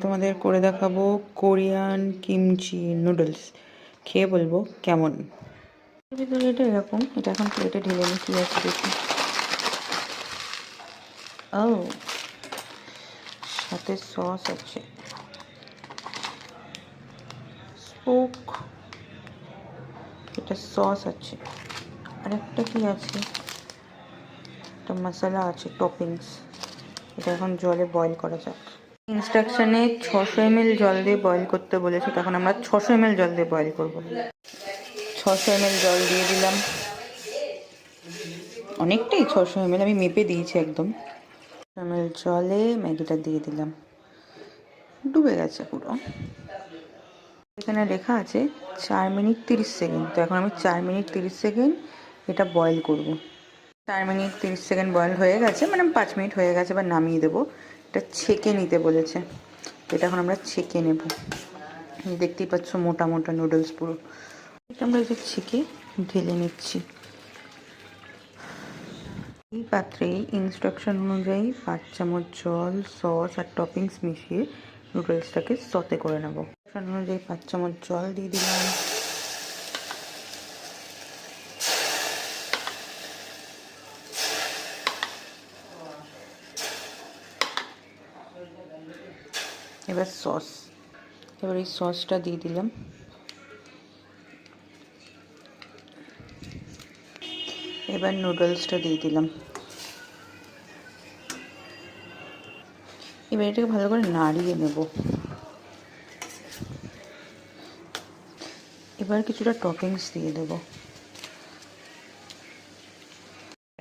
তোমাদের করে দেখাবো কোরিয়ান কিমচি নুডলস, খেয়ে বলবো কেমন। ভিতরে এটা এরকম, এটা এখন প্লেটে ঢেলে নি, কি আছে দেখি। ও, সাথে সস আছে, স্পোক, এটা সস আছে, আর একটা কি আছে, একটা মশলা আছে, টপিংস। এটা এখন জলে বয়েল করা যাক। ইনস্ট্রাকশনে 600 ml জল দিয়ে বয়েল করতে বলেছে, তখন আমরা 600 ml জল দিয়ে বয়েল করবো। 600 ml জল দিয়ে দিলাম, অনেকটাই 600 ml, আমি মেপে দিয়েছি একদম। ml জলে ম্যাগিটা দিয়ে দিলাম, ডুবে গেছে পুরো। এখানে লেখা আছে 4 মিনিট 30 সেকেন্ড, তো এখন আমি 4 মিনিট 30 সেকেন্ড এটা বয়েল করব। 4 মিনিট 30 সেকেন্ড বয়েল হয়ে গেছে, মানে 5 মিনিট হয়ে গেছে, এবার নামিয়ে দেবো। এটা ছেঁকে নিতে বলেছে, এটা এখন আমরা ছেঁকে নেব। দেখতেই পাচ্ছ মোটা মোটা নুডলস পুরো, এটা আমরা এই যে ছেঁকে ঢেলে নিচ্ছি। এই পাত্রে ইনস্ট্রাকশন অনুযায়ী 5 চামচ জল, সস আর টপিংস মিশিয়ে নুডলসটাকে সতে করে নেব। ইনস্ট্রাকশন অনুযায়ী 5 চামচ জল দিয়ে দিলাম, এবার সস, এবার এই সসটা দিয়ে দিলাম, এবার নুডলসটা দিয়ে দিলাম। এবার এটাকে ভালো করে নাড়িয়ে নেব। এবার কিছুটা টপিংস দিয়ে দেব,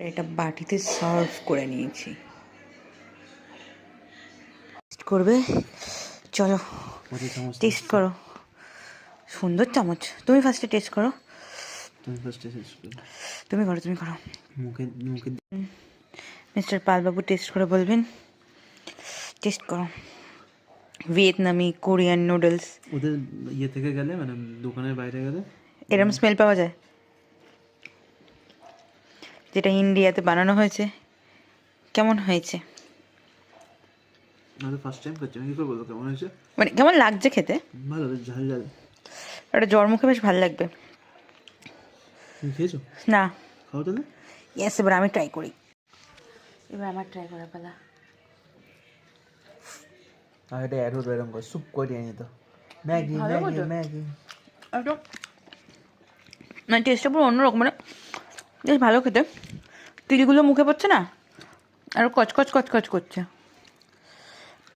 এটা বাটিতে সার্ভ করে নিয়েছি। টেস্ট করবে? চলো টেস্ট করো। সুন্দর চামচ, তুমি ফার্স্টে টেস্ট করো। তুমি করো, তুমি করো। মিস্টার পালবাবু টেস্ট করে বলবেন। টেস্ট করো। ভিয়েতনামি কোরিয়ান নুডলস। ওদের ইয়ে থেকে গেলে, মানে দোকানের বাইরে গেলে এরকম স্মেল পাওয়া যায়, যেটা ইন্ডিয়াতে বানানো হয়েছে। কেমন হয়েছে? আমি ফার্স্ট টাইম খাচ্ছি, আমি কি করে বলবো কেমন হয়েছে? মানে কেমন লাগছে খেতে? ভালো, বেশ ঝাল ঝাল। একটা জ্বর মুখে বেশ ভালো লাগবে। তুমি খেয়েছো? না। খাও তাহলে। ইয়েস, এবার আমি ট্রাই করি। এবার আমার ট্রাই করা পালা। আর এটা অ্যাড হতো এরকম করে স্যুপ করে নিয়ে নিত। ম্যাগি ম্যাগি ম্যাগি, একদম মানে টেস্টটা পুরো অন্যরকম, মানে বেশ ভালো খেতে। তিলগুলো মুখে পড়ছে না, আর কচকচ কচকচ করছে।